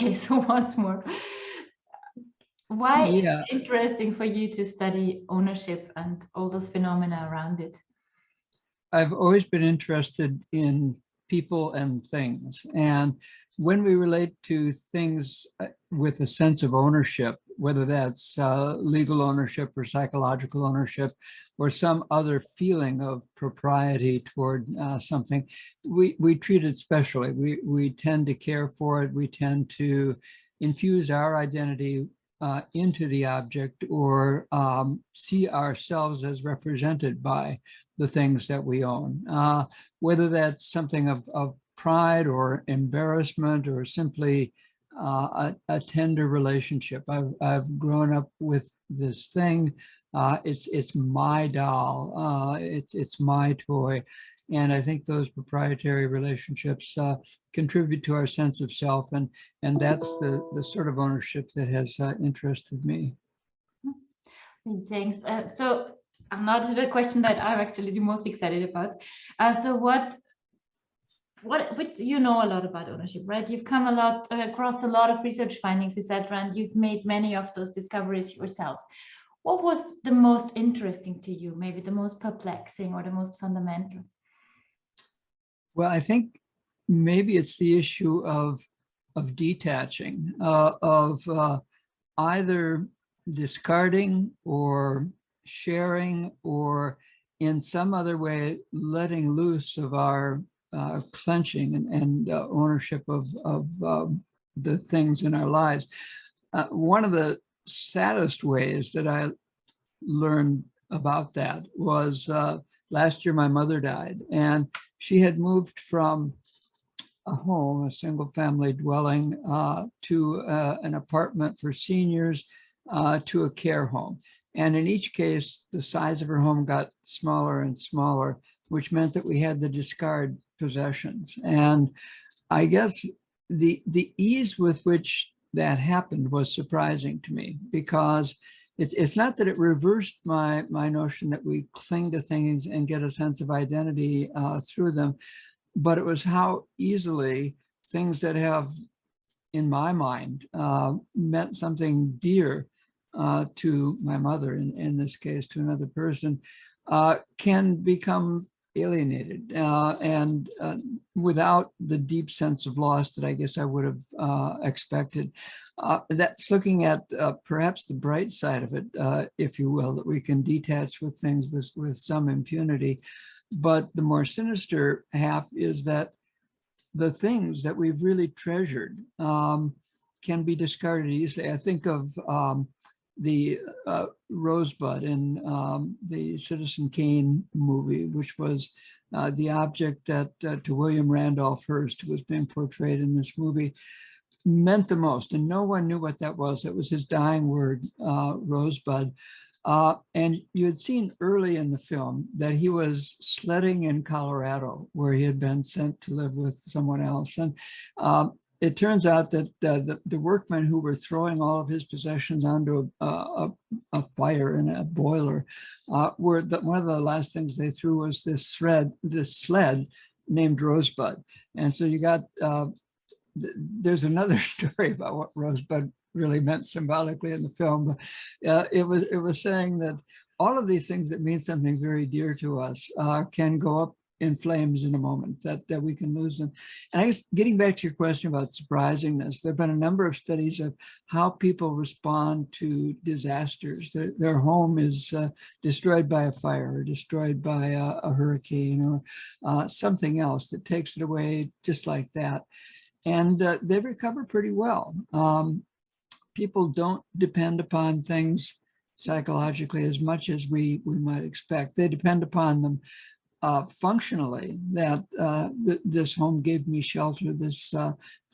Okay, so once more. Why is Yeah, it interesting for you to study ownership and all those phenomena around it? I've always been interested in people and things. And when we relate to things with a sense of ownership, whether that's legal ownership or psychological ownership or some other feeling of propriety toward something, we treat it specially. We tend to care for it. We tend to infuse our identity into the object or see ourselves as represented by the things that we own, whether that's something of pride or embarrassment or simply a tender relationship. I've grown up with this thing. It's my doll. It's my toy. And I think those proprietary relationships contribute to our sense of self. And that's the sort of ownership that has interested me. Thanks. So I'm not the question that I'm actually the most excited about. So what you know a lot about ownership, right? You've come a lot across a lot of research findings, etc., and you've made many of those discoveries yourself. What was the most interesting to you? Maybe the most perplexing or the most fundamental? Well, I think maybe it's the issue of detaching, of either discarding or sharing or in some other way letting loose of our clenching and ownership of the things in our lives. One of the saddest ways that I learned about that was last year my mother died, and she had moved from a home, a single family dwelling, to an apartment for seniors, to a care home. And in each case, the size of her home got smaller and smaller, which meant that we had to discard possessions. And I guess the ease with which that happened was surprising to me, because it's not that it reversed my notion that we cling to things and get a sense of identity through them, but it was how easily things that have, in my mind, meant something dear to my mother, in this case, to another person, can become alienated and without the deep sense of loss that I guess I would have expected. That's looking at perhaps the bright side of it, if you will, that we can detach with things with some impunity. But the more sinister half is that the things that we've really treasured can be discarded easily. I think of the Rosebud in the Citizen Kane movie, which was the object that to William Randolph Hearst, who was being portrayed in this movie, meant the most. And no one knew what that was. It was his dying word, Rosebud. And you had seen early in the film that he was sledding in Colorado, where he had been sent to live with someone else. And it turns out that the workmen who were throwing all of his possessions onto a fire in a boiler one of the last things they threw was this sled named Rosebud. And so you got, there's another story about what Rosebud really meant symbolically in the film. It was saying that all of these things that mean something very dear to us can go up in flames in a moment, that we can lose them. And I guess getting back to your question about surprisingness, there have been a number of studies of how people respond to disasters. Their home is destroyed by a fire or destroyed by a hurricane or something else that takes it away just like that. And they recover pretty well. People don't depend upon things psychologically as much as we might expect. They depend upon them functionally, that this home gave me shelter, this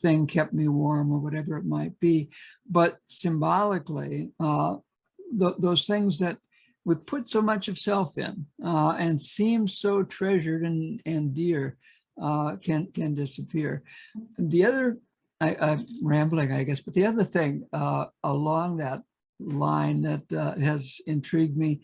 thing kept me warm, or whatever it might be. But symbolically, those things that we put so much of self in and seem so treasured and dear can disappear. The other, I'm rambling, I guess, but the other thing along that line that has intrigued me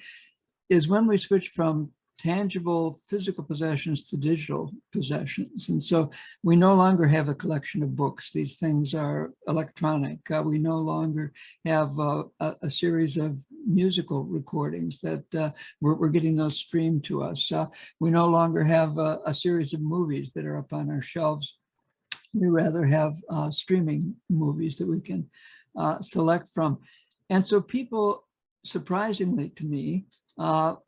is when we switch from tangible physical possessions to digital possessions. And so we no longer have a collection of books. These things are electronic. We no longer have a series of musical recordings that we're getting those streamed to us. We no longer have a series of movies that are up on our shelves. We rather have streaming movies that we can select from. And so people, surprisingly to me,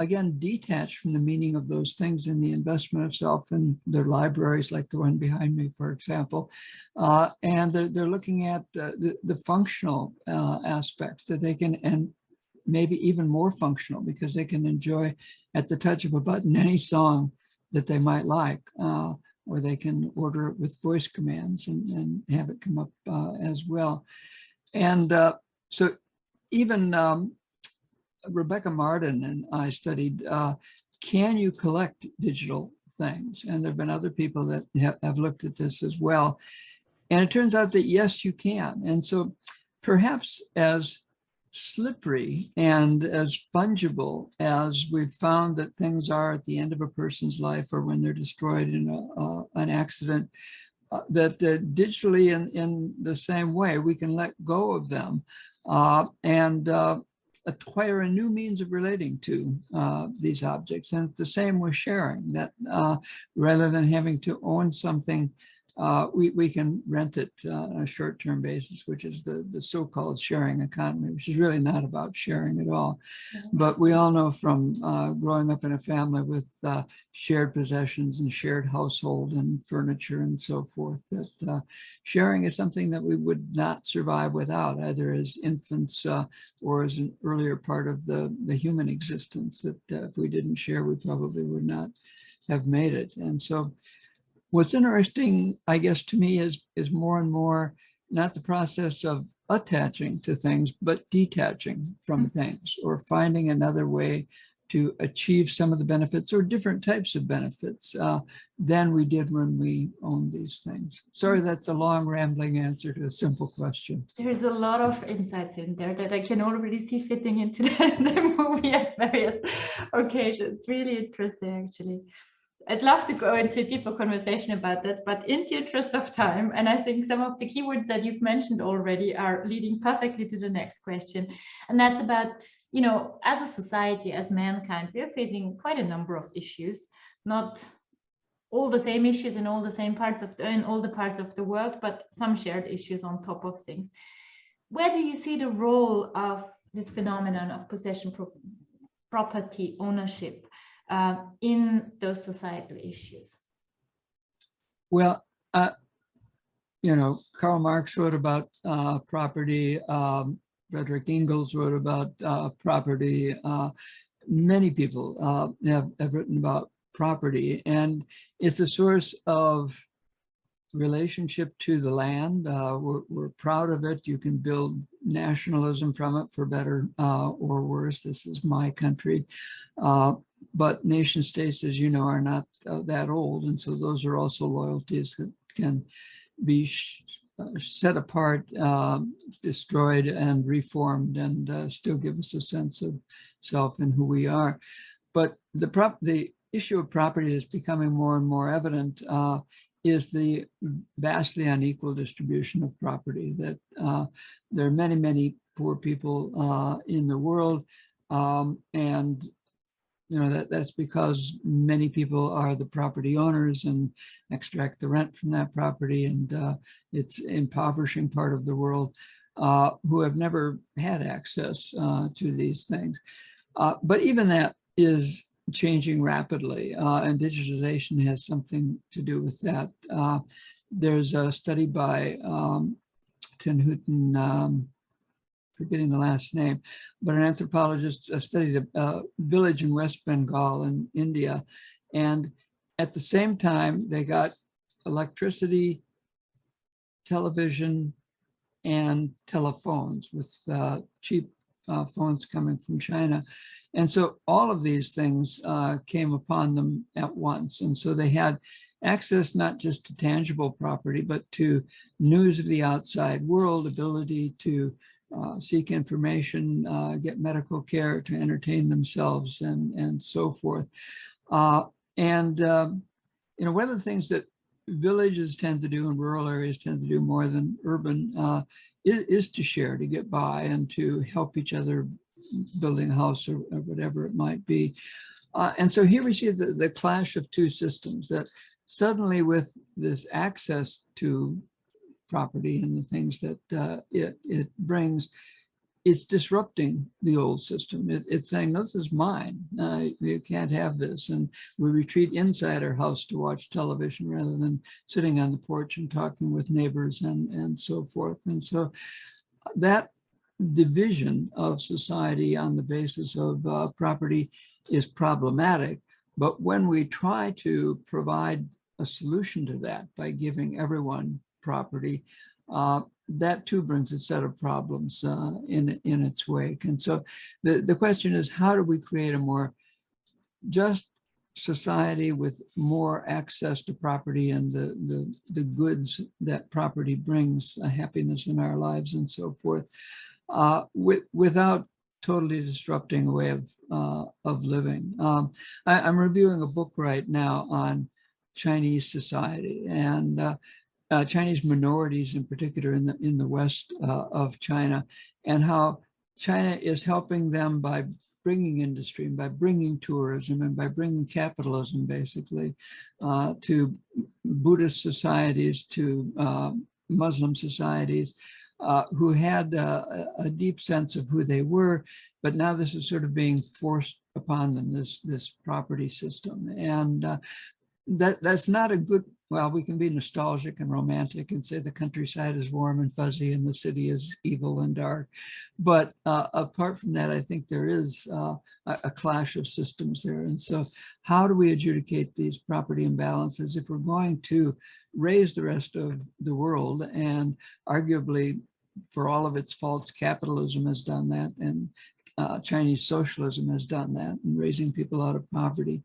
again, detached from the meaning of those things in the investment of self in their libraries, like the one behind me, for example. And they're looking at the functional aspects that they can, and maybe even more functional, because they can enjoy at the touch of a button any song that they might like, or they can order it with voice commands and have it come up as well. And so even Rebecca Martin and I studied, can you collect digital things? And there have been other people that have looked at this as well. And it turns out that yes, you can. And so perhaps as slippery and as fungible as we've found that things are at the end of a person's life or when they're destroyed in an accident, that digitally in the same way, we can let go of them and acquire a new means of relating to these objects. And it's the same with sharing, that rather than having to own something, we can rent it on a short-term basis, which is the so-called sharing economy, which is really not about sharing at all. But we all know from growing up in a family with shared possessions and shared household and furniture and so forth, that sharing is something that we would not survive without, either as infants or as an earlier part of the human existence, that if we didn't share, we probably would not have made it. And so what's interesting, I guess, to me is more and more not the process of attaching to things, but detaching from things, or finding another way to achieve some of the benefits or different types of benefits than we did when we owned these things. Sorry, that's a long rambling answer to a simple question. There's a lot of insights in there that I can already see fitting into the movie at various occasions. Really interesting, actually. I'd love to go into a deeper conversation about that, but in the interest of time, and I think some of the keywords that you've mentioned already are leading perfectly to the next question. And that's about, you know, as a society, as mankind, we're facing quite a number of issues, not all the same issues in all the same parts of in all the parts of the world, but some shared issues on top of things. Where do you see the role of this phenomenon of possession, property ownership in those societal issues? Well, you know, Karl Marx wrote about property. Frederick Engels wrote about property. Many people have written about property, and it's a source of relationship to the land. We're proud of it. You can build nationalism from it, for better or worse. This is my country. But nation states, as you know, are not that old. And so those are also loyalties that can be set apart, destroyed, and reformed, and still give us a sense of self and who we are. But the issue of property is becoming more and more evident is the vastly unequal distribution of property, that there are many, many poor people in the world. And you know, that's because many people are the property owners and extract the rent from that property, and it's impoverishing part of the world who have never had access to these things. But even that is changing rapidly, and digitization has something to do with that. There's a study by Tin Houghton, forgetting the last name, but an anthropologist studied a village in West Bengal in India. And at the same time, they got electricity, television, and telephones, with cheap phones coming from China. And so all of these things came upon them at once. And so they had access not just to tangible property, but to news of the outside world, ability to seek information, get medical care, to entertain themselves, and so forth. And one of the things that villages tend to do and rural areas tend to do more than urban is to share, to get by, and to help each other building a house or whatever it might be. And so here we see the clash of two systems, that suddenly with this access to property and the things that it brings, it's disrupting the old system. It's saying, no, this is mine. You can't have this. And we retreat inside our house to watch television rather than sitting on the porch and talking with neighbors and so forth. And so that division of society on the basis of property is problematic. But when we try to provide a solution to that by giving everyone property, that too brings a set of problems in its wake. And so the question is, how do we create a more just society with more access to property and the goods that property brings, happiness in our lives and so forth, without totally disrupting a way of living. I'm reviewing a book right now on Chinese society and Chinese minorities in particular in the west of China, and how China is helping them by bringing industry and by bringing tourism and by bringing capitalism basically to Buddhist societies, to Muslim societies who had a deep sense of who they were, but now this is sort of being forced upon them, this property system. And that's not a good, well, we can be nostalgic and romantic and say the countryside is warm and fuzzy and the city is evil and dark. But apart from that, I think there is a clash of systems there. And so how do we adjudicate these property imbalances if we're going to raise the rest of the world? And arguably, for all of its faults, capitalism has done that, and Chinese socialism has done that, and raising people out of poverty.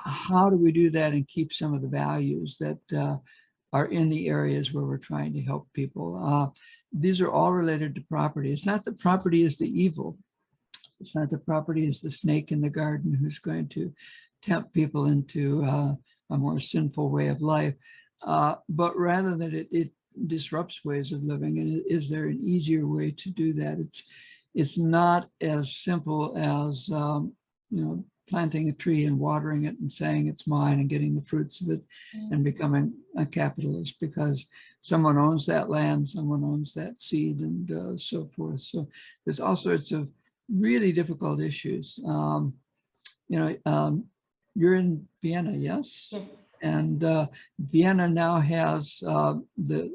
How do we do that and keep some of the values that are in the areas where we're trying to help people? These are all related to property. It's not that property is the evil. It's not that property is the snake in the garden who's going to tempt people into a more sinful way of life, but rather that it disrupts ways of living. And is there an easier way to do that? It's not as simple as planting a tree and watering it and saying it's mine and getting the fruits of it and becoming a capitalist because someone owns that land, someone owns that seed, and so forth. So there's all sorts of really difficult issues. You're in Vienna, yes? Yes. And Vienna now has the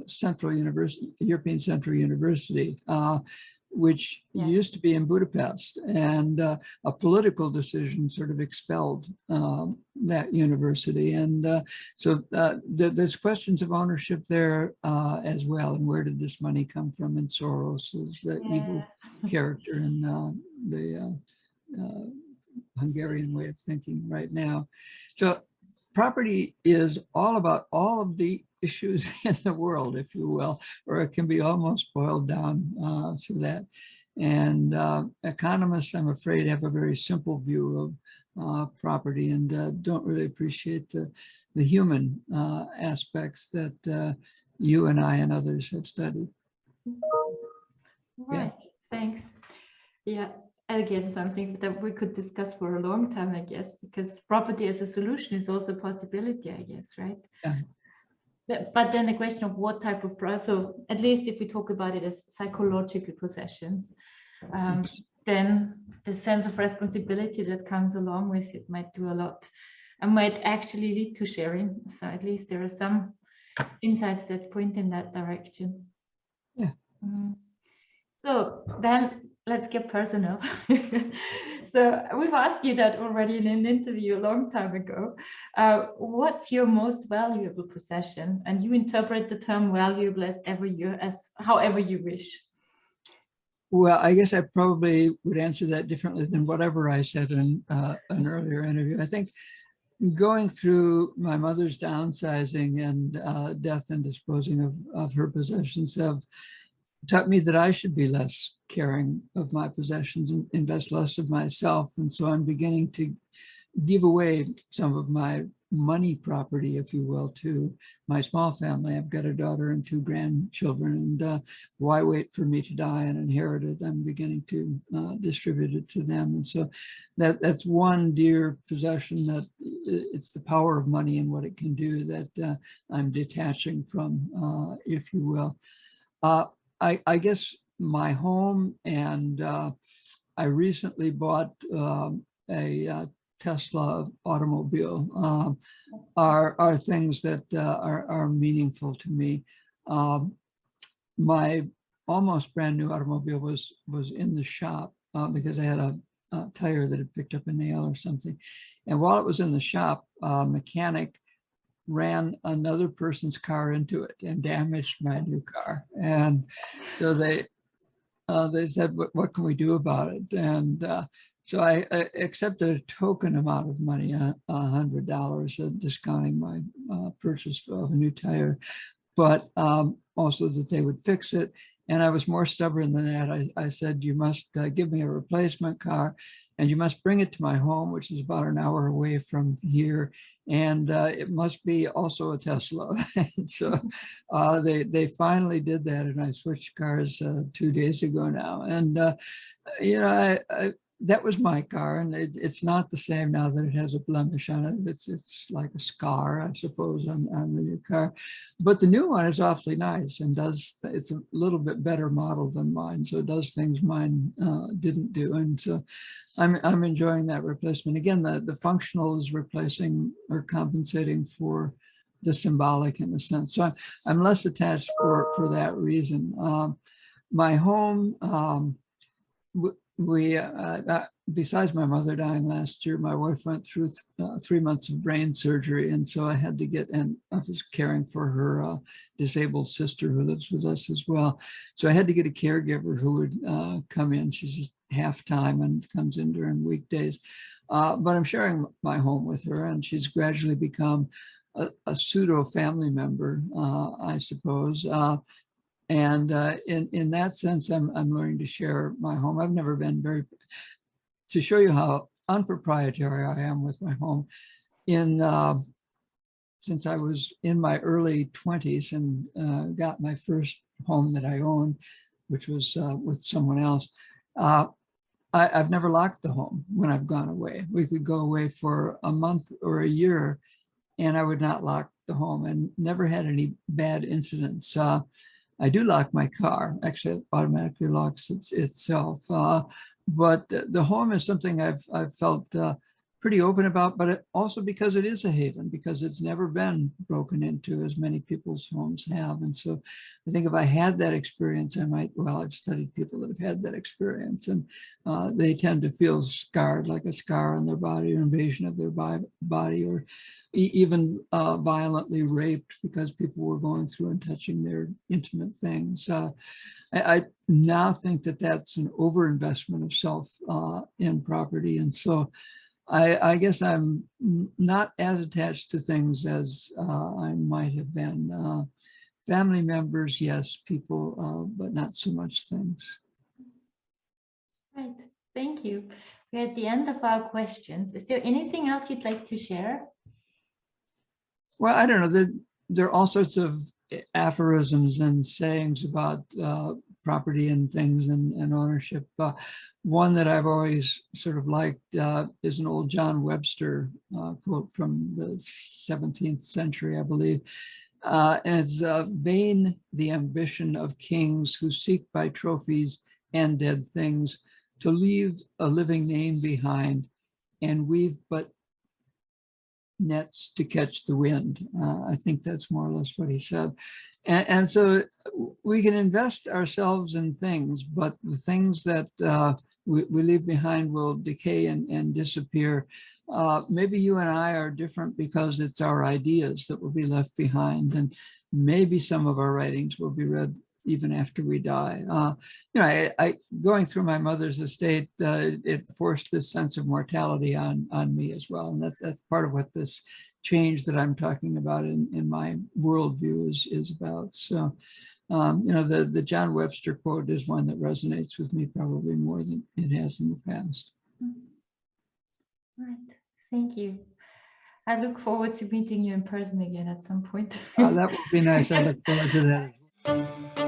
Central University, European Central University, which used to be in Budapest, and a political decision sort of expelled that university. And so there's questions of ownership there as well. And where did this money come from? And Soros is the evil character in the Hungarian way of thinking right now. So property is all about all of the issues in the world, if you will, or it can be almost boiled down to that. And economists, I'm afraid, have a very simple view of property and don't really appreciate the human aspects that you and I and others have studied. Right, thanks. Yeah, again, something that we could discuss for a long time, I guess, because property as a solution is also a possibility, I guess, right? Yeah. But then the question of what type of, so at least if we talk about it as psychological possessions, then the sense of responsibility that comes along with it might do a lot and might actually lead to sharing. So at least there are some insights that point in that direction. Yeah. So then let's get personal. So we've asked you that already in an interview a long time ago. What's your most valuable possession? And you interpret the term valuable as however you wish. Well, I guess I probably would answer that differently than whatever I said in an earlier interview. I think going through my mother's downsizing and death and disposing of her possessions have taught me that I should be less caring of my possessions and invest less of myself. And so I'm beginning to give away some of my money property, if you will, to my small family. I've got a daughter and 2 grandchildren, and why wait for me to die and inherit it? I'm beginning to distribute it to them. And so that's one dear possession, that it's the power of money and what it can do, that I'm detaching from, if you will. I guess my home, and I recently bought a Tesla automobile, are things that are meaningful to me. My almost brand new automobile was in the shop because I had a tire that had picked up a nail or something. And while it was in the shop, a mechanic ran another person's car into it and damaged my new car. And so they said, what can we do about it? And so I accepted a token amount of money, $100, discounting my purchase of a new tire, but also that they would fix it. And I was more stubborn than that. I said, you must give me a replacement car, and you must bring it to my home, which is about an hour away from here. And it must be also a Tesla. So they finally did that, and I switched cars 2 days ago now. And, you know, that was my car, and it's not the same now that it has a blemish on it. It's like a scar, I suppose, on the new car. But the new one is awfully nice, and it's a little bit better model than mine, so it does things mine didn't do. And so I'm enjoying that replacement. Again, the functional is replacing or compensating for the symbolic, in a sense. So I'm less attached for that reason. My home, we besides my mother dying last year, my wife went through 3 months of brain surgery, and so I had to get, and I was caring for her disabled sister who lives with us as well. So I had to get a caregiver who would come in. She's just half-time and comes in during weekdays, but I'm sharing my home with her, and she's gradually become a pseudo family member, I suppose. And in that sense, I'm learning to share my home. I've never been to show you how unproprietary I am with my home. Since I was in my early 20s and got my first home that I owned, which was with someone else, I've never locked the home when I've gone away. We could go away for a month or a year, and I would not lock the home, and never had any bad incidents. I do lock my car. Actually, it automatically locks itself. But the home is something I've felt pretty open about, but also because it is a haven, because it's never been broken into as many people's homes have. And so I think if I had that experience, I might, well, I've studied people that have had that experience, and they tend to feel scarred, like a scar on their body, or invasion of their body, or even violently raped because people were going through and touching their intimate things. I now think that that's an overinvestment of self in property. And so I guess I'm not as attached to things as I might have been. Family members, yes, people, but not so much things. Right, thank you. We're at the end of our questions. Is there anything else you'd like to share? Well, I don't know. There are all sorts of aphorisms and sayings about property and things and ownership. One that I've always sort of liked is an old John Webster quote from the 17th century, I believe. And it's vain the ambition of kings who seek by trophies and dead things to leave a living name behind and weave but nets to catch the wind. I think that's more or less what he said. And so we can invest ourselves in things, but the things that we leave behind will decay and disappear. Maybe you and I are different because it's our ideas that will be left behind, and maybe some of our writings will be read even after we die. You know, I going through my mother's estate, it forced this sense of mortality on me as well. And that's part of what this change that I'm talking about in my worldview is about. So, you know, the John Webster quote is one that resonates with me probably more than it has in the past. Right. Thank you. I look forward to meeting you in person again at some point. That will be nice. I look forward to that as well.